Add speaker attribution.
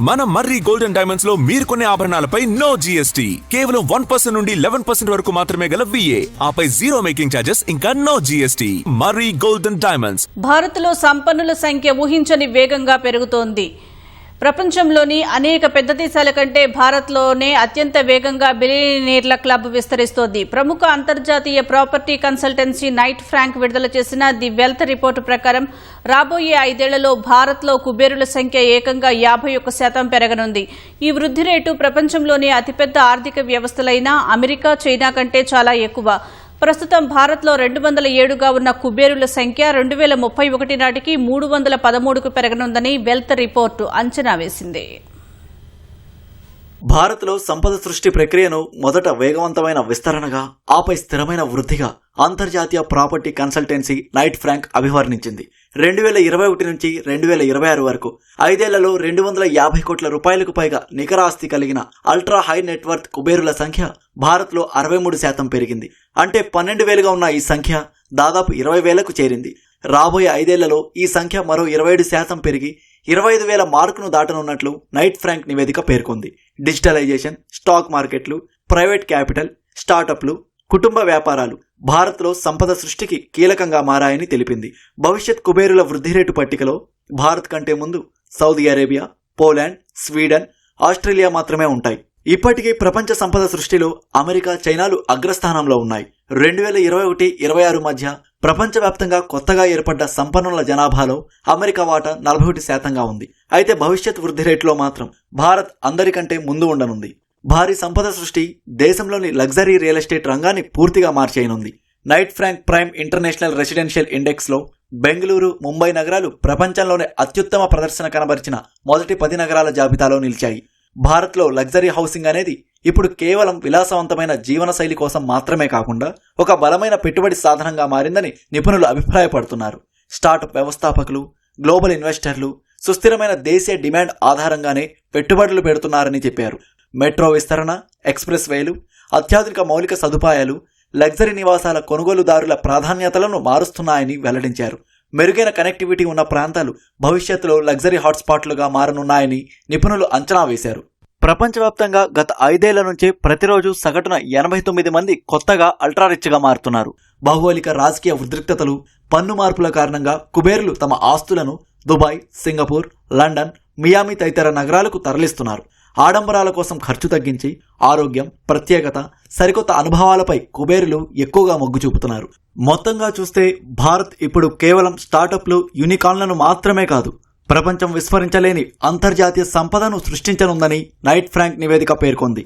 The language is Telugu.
Speaker 1: మన మర్రి గోల్డెన్ డైమండ్స్ లో మీరు కొనే ఆభరణాలపై నో జీఎస్టీ, కేవలం 1% నుండి 11% వరకు మాత్రమే గల విఏ, ఆపై జీరో మేకింగ్ ఛార్జెస్, ఇంకా నో జీఎస్టీ. మర్రి గోల్డెన్ డైమండ్స్.
Speaker 2: భారత్ లో సంపన్నుల సంఖ్య ఊహించని వేగంగా పెరుగుతోంది. ప్రపంచంలోని అనేక పెద్ద దేశాల కంటే భారత్లోనే అత్యంత వేగంగా బిలియనీర్ల క్లబ్ విస్తరిస్తోంది. ప్రముఖ అంతర్జాతీయ ప్రాపర్టీ కన్సల్టెన్సీ నైట్ ఫ్రాంక్ విడుదల చేసిన ది వెల్త్ రిపోర్టు ప్రకారం రాబోయే 5 ఏళ్లలో భారత్లో కుబేరుల సంఖ్య ఏకంగా 51% పెరగనుంది. ఈ వృద్ధి రేటు ప్రపంచంలోని అతిపెద్ద ఆర్థిక వ్యవస్థలైన అమెరికా, చైనా కంటే చాలా ఎక్కువ. ప్రస్తుతం భారత్లో 207గా ఉన్న కుబేరుల సంఖ్య 2031 నాటికి 313కు పెరగనుందని వెల్త్ రిపోర్టు అంచనా వేసింది.
Speaker 3: భారత్లో సంపద సృష్టి ప్రక్రియను మొదట వేగవంతమైన విస్తరణగా, ఆపై స్థిరమైన వృద్ధిగా అంతర్జాతీయ ప్రాపర్టీ కన్సల్టెన్సీ నైట్ ఫ్రాంక్ అభివర్ణించింది. 2021 నుంచి 2026 వరకు 5 ఏళ్లలో 250 కోట్ల రూపాయలకు పైగా నికర ఆస్తి కలిగిన అల్ట్రా హై నెట్వర్త్ కుబేరుల సంఖ్య భారత్లో 63% పెరిగింది. అంటే 12,000గా ఉన్న ఈ సంఖ్య దాదాపు 20,000కు చేరింది. రాబోయే 5 ఏళ్లలో ఈ సంఖ్య మరో 27% పెరిగి 25,000 మార్కును దాటనున్నట్లు నైట్ ఫ్రాంక్ నివేదిక పేర్కొంది. డిజిటలైజేషన్, స్టాక్ మార్కెట్లు, ప్రైవేట్ క్యాపిటల్, స్టార్టప్లు, కుటుంబ వ్యాపారాలు భారత్లో సంపద సృష్టికి కీలకంగా మారాయని తెలిపింది. భవిష్యత్ కుబేరుల వృద్ధి రేటు పట్టికలో భారత్ కంటే ముందు Saudi Arabia, Poland, Sweden, Australia మాత్రమే ఉంటాయి. ఇప్పటికీ ప్రపంచ సంపద సృష్టిలో అమెరికా, చైనాలు అగ్రస్థానంలో ఉన్నాయి. 2021-26 మధ్య ప్రపంచవ్యాప్తంగా కొత్తగా ఏర్పడ్డ సంపన్నుల జనాభాలో అమెరికా వాటా 41%గా ఉంది. అయితే భవిష్యత్ వృద్ధి రేటులో మాత్రం భారత్ అందరికంటే ముందు ఉండనుంది. భారీ సంపద సృష్టి దేశంలోని లగ్జరీ రియల్ ఎస్టేట్ రంగాన్ని పూర్తిగా మార్చేయనుంది. Knight Frank prime international residential ఇండెక్స్లో బెంగళూరు, ముంబై నగరాలు ప్రపంచంలోనే అత్యుత్తమ ప్రదర్శన కనబరిచిన మొదటి 10 నగరాల జాబితాలో నిలిచాయి. భారత్లో లగ్జరీ హౌసింగ్ అనేది ఇప్పుడు కేవలం విలాసవంతమైన జీవనశైలి కోసం మాత్రమే కాకుండా ఒక బలమైన పెట్టుబడి సాధనంగా మారిందని నిపుణులు అభిప్రాయపడుతున్నారు. స్టార్టప్ వ్యవస్థాపకులు, గ్లోబల్ ఇన్వెస్టర్లు సుస్థిరమైన దేశీయ డిమాండ్ ఆధారంగానే పెట్టుబడులు పెడుతున్నారని చెప్పారు. మెట్రో విస్తరణ, ఎక్స్ప్రెస్ వేలు, అత్యాధునిక మౌలిక సదుపాయాలు లగ్జరీ నివాసాల కొనుగోలుదారుల ప్రాధాన్యతలను మారుస్తున్నాయని వెల్లడించారు. మెరుగైన కనెక్టివిటీ ఉన్న ప్రాంతాలు భవిష్యత్తులో లగ్జరీ హాట్స్పాట్లుగా మారనున్నాయని నిపుణులు అంచనా వేశారు. ప్రపంచవ్యాప్తంగా గత 5 ఏళ్ల నుంచే ప్రతిరోజు సగటున 89 మంది కొత్తగా అల్ట్రా రిచ్గా మారుతున్నారు. భౌగోళిక, రాజకీయ ఉద్రిక్తతలు, పన్ను మార్పుల కారణంగా కుబేరులు తమ ఆస్తులను దుబాయ్, సింగపూర్, లండన్, మియామి తదితర నగరాలకు తరలిస్తున్నారు. ఆడంబరాల కోసం ఖర్చు తగ్గించి ఆరోగ్యం, ప్రత్యేకత, సరికొత్త అనుభవాలపై కుబేరులు ఎక్కువగా మొగ్గు చూపుతున్నారు. మొత్తంగా చూస్తే భారత్ ఇప్పుడు కేవలం స్టార్టప్లు, యూనికార్న్లను మాత్రమే కాదు, ప్రపంచం విస్మరించలేని అంతర్జాతీయ సంపదను సృష్టించనుందని నైట్ ఫ్రాంక్ నివేదిక పేర్కొంది.